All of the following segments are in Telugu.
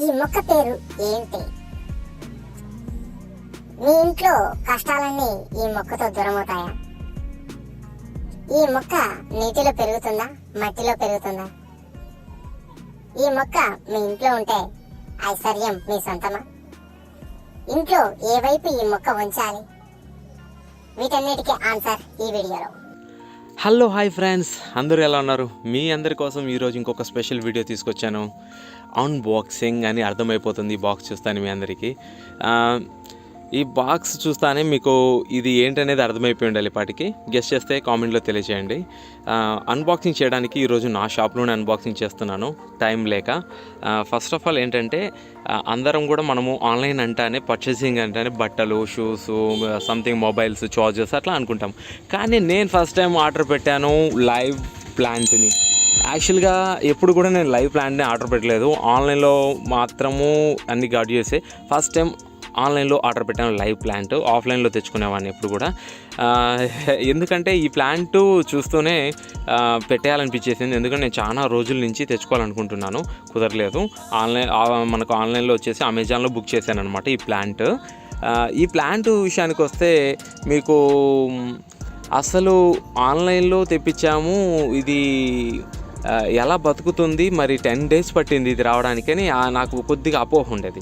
ఈ మొక్క పేరు ఏంటి? మీ ఇంట్లో కష్టాలన్నీ ఈ మొక్కతో దూరమవుతాయా? ఈ మొక్క నీటిలో పెరుగుతుందా, మట్టిలో పెరుగుతుందా? ఈ మొక్క మీ ఇంట్లో ఉంటే ఐశ్వర్యం మీ సొంతమా? ఇంట్లో ఏ వైపు ఈ మొక్క ఉంచాలి? వీటన్నిటికీ ఆన్సర్ ఈ వీడియోలో. హలో హాయ్ ఫ్రెండ్స్, అందరూ ఎలా ఉన్నారు? మీ అందరి కోసం ఈరోజు ఇంకొక స్పెషల్ వీడియో తీసుకొచ్చాను. అన్బాక్సింగ్ అని అర్థమైపోతుంది ఈ బాక్స్ చూస్తాను మీ అందరికీ. ఈ బాక్స్ చూస్తానే మీకు ఇది ఏంటనేది అర్థమైపోయి ఉండాలి. ఇప్పటికి గెస్ట్ చేస్తే కామెంట్లో తెలియజేయండి. అన్బాక్సింగ్ చేయడానికి ఈరోజు నా షాప్లోనే అన్బాక్సింగ్ చేస్తున్నాను, టైం లేక. ఫస్ట్ ఆఫ్ ఆల్ ఏంటంటే అందరం కూడా మనము ఆన్లైన్ అంటానే, పర్చేసింగ్ అంటానే బట్టలు, షూస్, సంథింగ్ మొబైల్స్, చార్జర్స్ అట్లా అనుకుంటాం. కానీ నేను ఫస్ట్ టైం ఆర్డర్ పెట్టాను లైవ్ ప్లాంట్ని. యాక్చువల్గా ఎప్పుడు కూడా నేను లైవ్ ప్లాంట్ని ఆర్డర్ పెట్టలేదు, ఆన్లైన్లో మాత్రము అన్ని గాడ్ చేసి ఫస్ట్ టైం ఆన్లైన్లో ఆర్డర్ పెట్టాను లైవ్ ప్లాంట్. ఆఫ్లైన్లో తెచ్చుకునేవాడిని ఎప్పుడు కూడా. ఎందుకంటే ఈ ప్లాంట్ చూస్తూనే పెట్టేయాలనిపించేసింది. ఎందుకంటే నేను చాలా రోజుల నుంచి తెచ్చుకోవాలనుకుంటున్నాను, కుదరలేదు. మనకు ఆన్లైన్లో వచ్చేసి అమెజాన్లో బుక్ చేశాను అనమాట ఈ ప్లాంట్. ఈ ప్లాంట్ విషయానికి వస్తే మీకు అసలు ఆన్లైన్లో తెప్పించాము, ఇది ఎలా బతుకుతుంది, మరి 10 days పట్టింది ఇది రావడానికని నాకు కొద్దిగా అపోహ ఉండేది.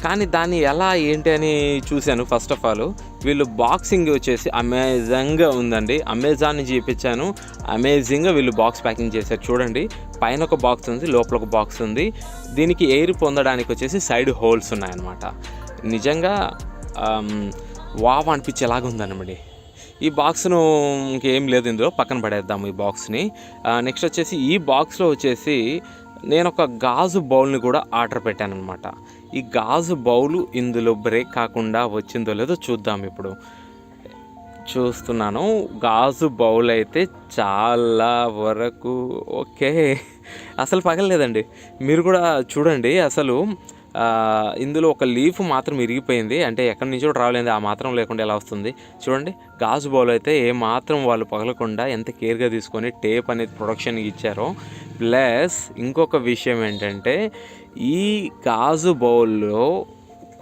కానీ దాన్ని ఎలా ఏంటి అని చూశాను. ఫస్ట్ ఆఫ్ ఆల్ వీళ్ళు బాక్సింగ్ వచ్చేసి అమేజింగ్గా ఉందండి. అమెజాన్ నుంచి చేయించాను, అమేజింగ్గా వీళ్ళు బాక్స్ ప్యాకింగ్ చేశారు. చూడండి, పైన ఒక బాక్స్ ఉంది, లోపల ఒక బాక్స్ ఉంది. దీనికి ఎయిర్ పొందడానికి వచ్చేసి సైడ్ హోల్స్ ఉన్నాయన్నమాట. నిజంగా వావ్ అనిపించేలాగా ఉందన్నమాట. ఈ బాక్స్ను ఇంకేం లేదు, ఇందులో పక్కన పడేద్దాము ఈ బాక్స్ని. నెక్స్ట్ వచ్చేసి ఈ బాక్స్లో వచ్చేసి నేను ఒక గాజు బౌల్ని కూడా ఆర్డర్ పెట్టాను అనమాట. ఈ గాజు బౌలు ఇందులో బ్రేక్ కాకుండా వచ్చిందో లేదో చూద్దాం. ఇప్పుడు చూస్తున్నాను, గాజు బౌల్ అయితే చాలా వరకు ఓకే, అసలు పగలలేదండి. మీరు కూడా చూడండి, అసలు ఇందులో ఒక లీఫ్ మాత్రం ఇరిగిపోయింది, అంటే ఎక్కడి నుంచో రాలేదు, ఆ మాత్రం లేకుండా ఎలా వస్తుంది చూడండి. గాజు బౌల్ అయితే ఏ మాత్రం వాళ్ళు పగలకుండా ఎంత కేర్గా తీసుకొని టేప్ అనేది ప్రొడక్షన్కి ఇచ్చారో. ప్లస్ ఇంకొక విషయం ఏంటంటే ఈ గాజు బౌల్లో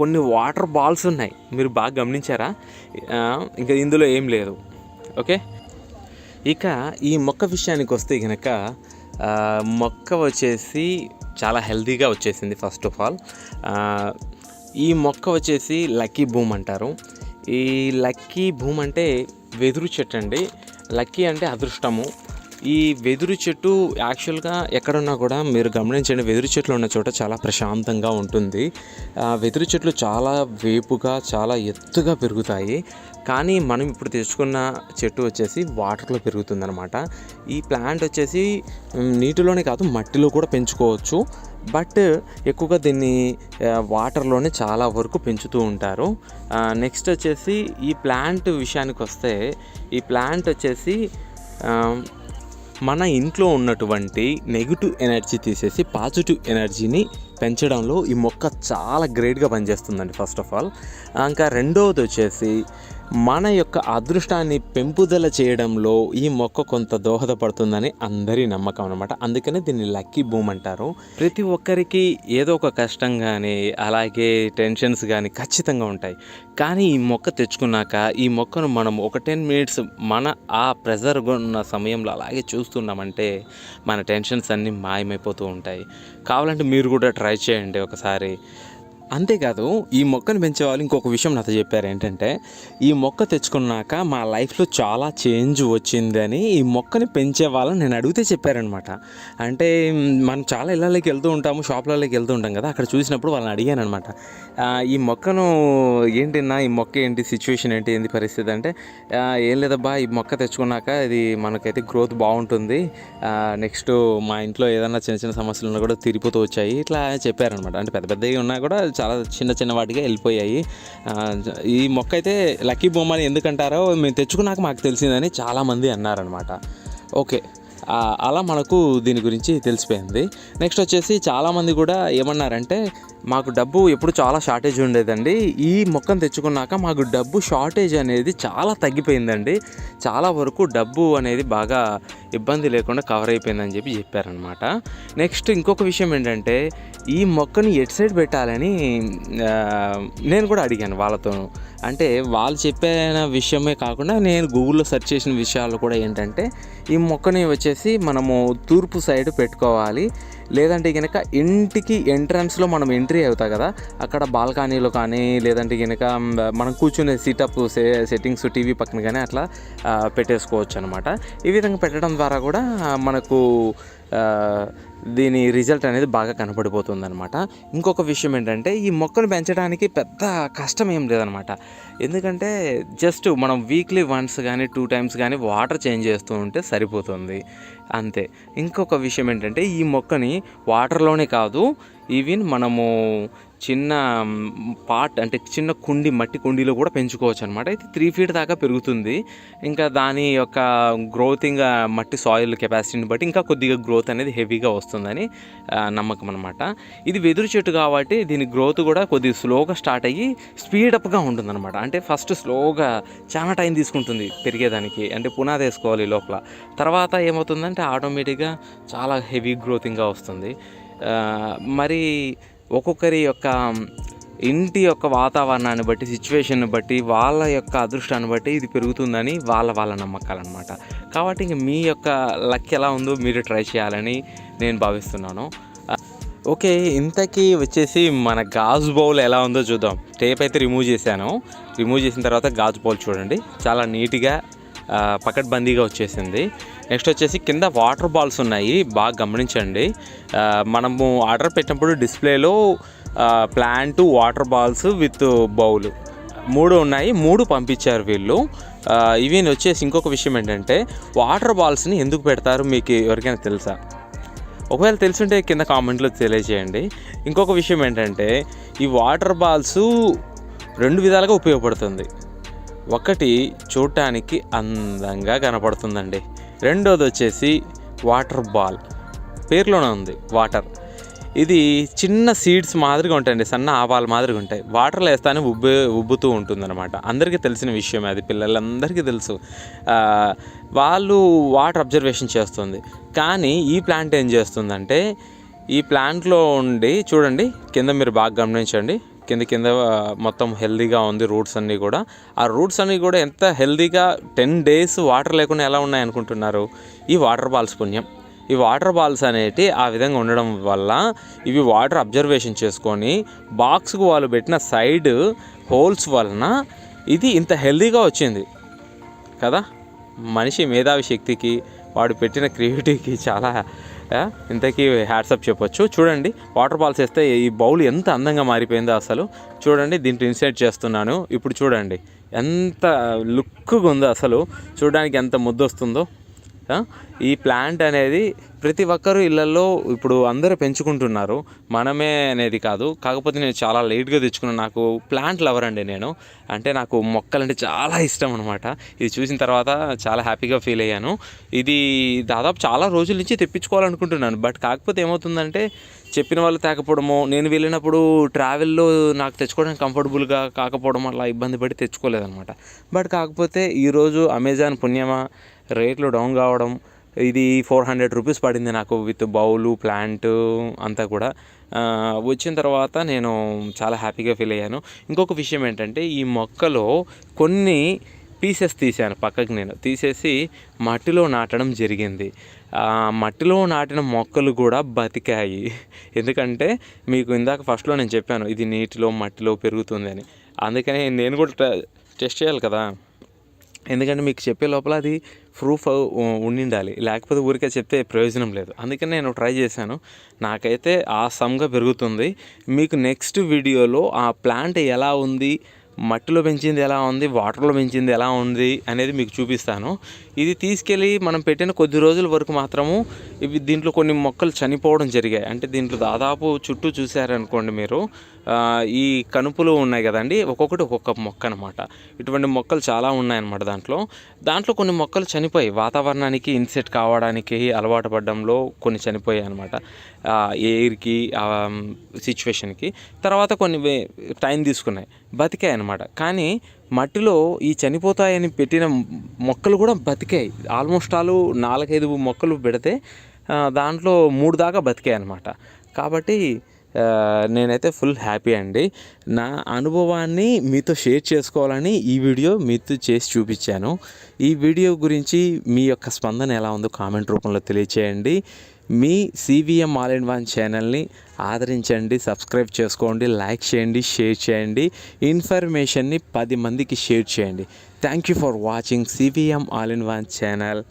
కొన్ని వాటర్ బాల్స్ ఉన్నాయి, మీరు బాగా గమనించారా? ఇంకా ఇందులో ఏం లేదు. ఓకే, ఇక ఈ మొక్క విషయానికి వస్తే కనుక మొక్క వచ్చేసి చాలా హెల్తీగా వచ్చేసింది. ఫస్ట్ ఆఫ్ ఆల్ ఈ మొక్క వచ్చేసి లక్కీ బూమ్ అంటారు. ఈ లక్కీ బూమ్ అంటే వెదురు చెట్టు అండి. లక్కీ అంటే అదృష్టము. ఈ వెదురు చెట్టు యాక్చువల్గా ఎక్కడున్నా కూడా మీరు గమనించండి, వెదురు చెట్లు ఉన్న చోట చాలా ప్రశాంతంగా ఉంటుంది. వెదురు చెట్లు చాలా వేపుగా, చాలా ఎత్తుగా పెరుగుతాయి. కానీ మనం ఇప్పుడు తెచ్చుకున్న చెట్టు వచ్చేసి వాటర్లో పెరుగుతుందన్నమాట. ఈ ప్లాంట్ వచ్చేసి నీటిలోనే కాదు మట్టిలో కూడా పెంచుకోవచ్చు, బట్ ఎక్కువగా దీన్ని వాటర్లోనే చాలా వరకు పెంచుతూ ఉంటారు. నెక్స్ట్ వచ్చేసి ఈ ప్లాంట్ విషయానికి వస్తే, ఈ ప్లాంట్ వచ్చేసి మన ఇంట్లో ఉన్నటువంటి నెగిటివ్ ఎనర్జీ తీసేసి పాజిటివ్ ఎనర్జీని పెంచడంలో ఈ మొక్క చాలా గ్రేట్గా పనిచేస్తుందండి ఫస్ట్ ఆఫ్ ఆల్. ఇంకా రెండవది వచ్చేసి మన యొక్క అదృష్టాన్ని పెంపుదల చేయడంలో ఈ మొక్క కొంత దోహదపడుతుందని అందరి నమ్మకం అనమాట. అందుకనే దీన్ని లక్కీ బూమ్ అంటారు. ప్రతి ఒక్కరికి ఏదో ఒక కష్టం కానీ అలాగే టెన్షన్స్ కానీ ఖచ్చితంగా ఉంటాయి. కానీ ఈ మొక్క తెచ్చుకున్నాక ఈ మొక్కను మనం ఒక 10 minutes మన ఆ ప్రెజర్గా ఉన్న సమయంలో అలాగే చూస్తున్నామంటే మన టెన్షన్స్ అన్నీ మాయమైపోతూ ఉంటాయి. కావాలంటే మీరు కూడా ట్రై చేయండి ఒకసారి. అంతేకాదు, ఈ మొక్కను పెంచేవాళ్ళు ఇంకొక విషయం నాతో చెప్పారు. ఏంటంటే ఈ మొక్క తెచ్చుకున్నాక మా లైఫ్లో చాలా చేంజ్ వచ్చిందని ఈ మొక్కని పెంచే వాళ్ళని నేను అడిగితే చెప్పారనమాట. అంటే మనం చాలా ఇళ్ళకి వెళ్తూ ఉంటాము, షాపులకి వెళ్తూ ఉంటాం కదా, అక్కడ చూసినప్పుడు వాళ్ళని అడిగాను అనమాట, ఈ మొక్కను ఏంటిన్నా, ఈ మొక్క ఏంటి సిచ్యువేషన్ ఏంటి, ఏంటి పరిస్థితి అంటే, ఏం లేదబ్బా, ఈ మొక్క తెచ్చుకున్నాక ఇది మనకైతే గ్రోత్ బాగుంటుంది, నెక్స్ట్ మా ఇంట్లో ఏదైనా చిన్న చిన్న సమస్యలు ఉన్నా కూడా తిరిగిపోతూ వచ్చాయి, ఇట్లా చెప్పారనమాట. అంటే పెద్ద పెద్దవి ఉన్నా కూడా చాలా చిన్న చిన్న వాటిగా వెళ్ళిపోయాయి. ఈ మొక్క అయితే లక్కీ బొమ్మ అని ఎందుకంటారో మేము తెచ్చుకున్నాక మాకు తెలిసిందని చాలామంది అన్నారనమాట. ఓకే, అలా మనకు దీని గురించి తెలిసిపోయింది. నెక్స్ట్ వచ్చేసి చాలామంది కూడా ఏమన్నారంటే మాకు డబ్బు ఎప్పుడు చాలా షార్టేజ్ ఉండేదండి, ఈ మొక్కను తెచ్చుకున్నాక మాకు డబ్బు షార్టేజ్ అనేది చాలా తగ్గిపోయిందండి, చాలా వరకు డబ్బు అనేది బాగా ఇబ్బంది లేకుండా కవర్ అయిపోయిందని చెప్పారనమాట. నెక్స్ట్ ఇంకొక విషయం ఏంటంటే ఈ మొక్కని ఎటు సైడ్ పెట్టాలని నేను కూడా అడిగాను వాళ్ళతోనూ. అంటే వాళ్ళు చెప్పిన విషయమే కాకుండా నేను గూగుల్లో సెర్చ్ చేసిన విషయాలు కూడా ఏంటంటే ఈ మొక్కని వచ్చేసి మనము తూర్పు సైడ్ పెట్టుకోవాలి, లేదంటే కనుక ఇంటికి ఎంట్రన్స్లో మనం ఎంట్రీ అవుతాం కదా, అక్కడ బాల్కనీలో కానీ లేదంటే కనుక మనం కూర్చునే సీటప్ సెట్టింగ్స్ టీవీ పక్కన కానీ అట్లా పెట్టేసుకోవచ్చు అనమాట. ఈ విధంగా పెట్టడం ద్వారా కూడా మనకు దీని రిజల్ట్ అనేది బాగా కనపడిపోతుంది అనమాట. ఇంకొక విషయం ఏంటంటే ఈ మొక్కను పెంచడానికి పెద్ద కష్టం ఏం లేదనమాట, ఎందుకంటే జస్ట్ మనం వీక్లీ వన్స్ కానీ 2 times కానీ వాటర్ చేంజ్ చేస్తూ ఉంటే సరిపోతుంది అంతే. ఇంకొక విషయం ఏంటంటే ఈ మొక్కని వాటర్లోనే కాదు, ఈవెన్ మనము చిన్న పాట్ అంటే చిన్న కుండి మట్టి కుండీలో కూడా పెంచుకోవచ్చు అనమాట. అయితే 3 feet దాకా పెరుగుతుంది. ఇంకా దాని యొక్క గ్రోతింగ్ మట్టి సాయిల్ కెపాసిటీని బట్టి ఇంకా కొద్దిగా గ్రోత్ అనేది హెవీగా వస్తుందని నమ్మకం అనమాట. ఇది వెదురు చెట్టు కాబట్టి దీని గ్రోత్ కూడా కొద్దిగా స్లోగా స్టార్ట్ అయ్యి స్పీడప్గా ఉంటుందన్నమాట. అంటే ఫస్ట్ స్లోగా చాలా టైం తీసుకుంటుంది పెరిగేదానికి, అంటే పునాది వేసుకోవాలి లోపల. తర్వాత ఏమవుతుందంటే ఆటోమేటిక్గా చాలా హెవీ గ్రోతింగ్గా వస్తుంది. మరి ఒక్కొక్కరి యొక్క ఇంటి యొక్క వాతావరణాన్ని బట్టి, సిచ్యువేషన్ని బట్టి, వాళ్ళ యొక్క అదృష్టాన్ని బట్టి ఇది పెరుగుతుందని వాళ్ళ నమ్మకాలన్నమాట. కాబట్టి ఇంక మీ యొక్క లక్ ఎలా ఉందో మీరు ట్రై చేయాలని నేను భావిస్తున్నాను. ఓకే, ఇంతకీ వచ్చేసి మన గాజు బౌల్ ఎలా ఉందో చూద్దాం. టేప్ అయితే రిమూవ్ చేశాను. రిమూవ్ చేసిన తర్వాత గాజు బౌల్ చూడండి చాలా నీట్గా పకడ్బందీగా వచ్చేసింది. నెక్స్ట్ వచ్చేసి కింద వాటర్ బాల్స్ ఉన్నాయి, బాగా గమనించండి. మనము ఆర్డర్ పెట్టినప్పుడు డిస్ప్లేలో plant, water balls with bowl 3 ఉన్నాయి, 3 పంపించారు వీళ్ళు. ఈవెన్ వచ్చేసి ఇంకొక విషయం ఏంటంటే వాటర్ బాల్స్ని ఎందుకు పెడతారు మీకు ఎవరికైనా తెలుసా? ఒకవేళ తెలుసుంటే కింద కామెంట్లో తెలియజేయండి. ఇంకొక విషయం ఏంటంటే ఈ వాటర్ బాల్స్ 2 విధాలుగా ఉపయోగపడుతుంది. ఒకటి చూడటానికి అందంగా కనపడుతుందండి, రెండోది వచ్చేసి వాటర్ బాల్, పేరులోనే ఉంది వాటర్. ఇది చిన్న సీడ్స్ మాదిరిగా ఉంటాయండి, సన్న ఆవాల మాదిరిగా ఉంటాయి. వాటర్లో వేస్తానే ఉబ్బుతూ ఉంటుందన్నమాట. అందరికీ తెలిసిన విషయమే అది, పిల్లలందరికీ తెలుసు. వాళ్ళు వాటర్ అబ్జర్వేషన్ చేస్తుంది. కానీ ఈ ప్లాంట్ ఏం చేస్తుందంటే ఈ ప్లాంట్లో ఉండి చూడండి, కింద మీరు బాగా గమనించండి, కింద మొత్తం హెల్దీగా ఉంది రూట్స్ అన్నీ కూడా. ఆ రూట్స్ అన్నీ కూడా ఎంత హెల్దీగా 10 days వాటర్ లేకుండా ఎలా ఉన్నాయనుకుంటున్నారు? ఈ వాటర్ బాల్స్ పుణ్యం. ఈ వాటర్ బాల్స్ అనేటి ఆ విధంగా ఉండడం వల్ల ఇవి వాటర్ అబ్జర్వేషన్ చేసుకొని బాక్స్కు వాళ్ళు పెట్టిన సైడ్ హోల్స్ వలన ఇది ఇంత హెల్దీగా వచ్చింది కదా. మనిషి మేధావి శక్తికి, వాడు పెట్టిన క్రియేటివిటీకి చాలా ఇంతకీ హ్యాట్సప్ చెప్పొచ్చు. చూడండి వాటర్ బాల్స్ వేస్తే ఈ బౌల్ ఎంత అందంగా మారిపోయిందో అసలు. చూడండి దీంట్లో ఇన్సర్ట్ చేస్తున్నాను, ఇప్పుడు చూడండి ఎంత లుక్గా ఉందో అసలు, చూడడానికి ఎంత ముద్దు వస్తుందో. ఈ ప్లాంట్ అనేది ప్రతి ఒక్కరు ఇళ్ళల్లో ఇప్పుడు అందరూ పెంచుకుంటున్నారు, మనమే అనేది కాదు. కాకపోతే నేను చాలా లేట్గా తెచ్చుకున్నాను. నాకు ప్లాంట్ లవర్ అండి నేను, అంటే నాకు మొక్కలంటే చాలా ఇష్టం అనమాట. ఇది చూసిన తర్వాత చాలా హ్యాపీగా ఫీల్ అయ్యాను. ఇది దాదాపు చాలా రోజుల నుంచి తెప్పించుకోవాలనుకుంటున్నాను. బట్ కాకపోతే ఏమవుతుందంటే చెప్పిన వాళ్ళు తేకపోవడము, నేను వెళ్ళినప్పుడు ట్రావెల్లో నాకు తెచ్చుకోవడానికి కంఫర్టబుల్గా కాకపోవడం వల్ల ఇబ్బంది పడి తెచ్చుకోలేదన్నమాట. బట్ కాకపోతే ఈరోజు అమెజాన్ పుణ్యమా రేట్లు డౌన్ కావడం, ఇది 400 రూపీస్ పడింది నాకు విత్ బౌలు ప్లాంట్ అంతా కూడా. వచ్చిన తర్వాత నేను చాలా హ్యాపీగా ఫీల్ అయ్యాను. ఇంకొక విషయం ఏంటంటే ఈ మొక్కలో కొన్ని పీసెస్ తీసాను పక్కకి, నేను తీసేసి మట్టిలో నాటడం జరిగింది. మట్టిలో నాటిన మొక్కలు కూడా బతికాయి. ఎందుకంటే మీకు ఇందాక ఫస్ట్లో నేను చెప్పాను ఇది నీటిలో మట్టిలో పెరుగుతుంది అని, అందుకని నేను కూడా టెస్ట్ చేయాలి కదా. ఎందుకంటే మీకు చెప్పే లోపల అది ప్రూఫ్ ఉండిండాలి, లేకపోతే ఊరికే చెప్తే ప్రయోజనం లేదు. అందుకని నేను ట్రై చేశాను, నాకైతే ఆసమ్గా పెరుగుతుంది. మీకు నెక్స్ట్ వీడియోలో ఆ ప్లాంట్ ఎలా ఉంది, మట్టిలో పెంచింది ఎలా ఉంది, వాటర్లో పెంచింది ఎలా ఉంది అనేది మీకు చూపిస్తాను. ఇది తీసుకెళ్ళి మనం పెట్టిన కొద్ది రోజుల వరకు మాత్రము దీంట్లో కొన్ని మొక్కలు చనిపోవడం జరిగాయి. అంటే దీంట్లో దాదాపు చుట్టూ చూసారనుకోండి మీరు, ఈ కనుపులు ఉన్నాయి కదండి, ఒక్కొక్కటి ఒక్కొక్క మొక్క అనమాట. ఇటువంటి మొక్కలు చాలా ఉన్నాయన్నమాట. దాంట్లో కొన్ని మొక్కలు చనిపోయి వాతావరణానికి ఇన్సెట్ కావడానికి అలవాటు పడడంలో కొన్ని చనిపోయాయి అనమాట. ఎయిర్కి సిచ్యువేషన్కి తర్వాత కొన్ని టైం తీసుకున్నాయి, బతికాయి అనమాట. కానీ మట్టిలో ఈ చనిపోతాయని పెట్టిన మొక్కలు కూడా బతికాయి. ఆల్మోస్ట్ ఆల్ 4-5 మొక్కలు పెడితే దాంట్లో 3 దాకా బతికాయి అనమాట. కాబట్టి నేనైతే ఫుల్ హ్యాపీ అండి. నా అనుభవాన్ని మీతో షేర్ చేసుకోవాలని ఈ వీడియో మీతో చేసి చూపించాను. ఈ వీడియో గురించి మీ యొక్క స్పందన ఎలా ఉందో కామెంట్ రూపంలో తెలియచేయండి. మీ CVM ఆల్ ఇన్ వన్ ఛానల్ని ఆదరించండి, సబ్స్క్రైబ్ చేసుకోండి, లైక్ చేయండి, షేర్ చేయండి, ఇన్ఫర్మేషన్ని 10 మందికి షేర్ చేయండి. Thank you for watching CVM all in one channel.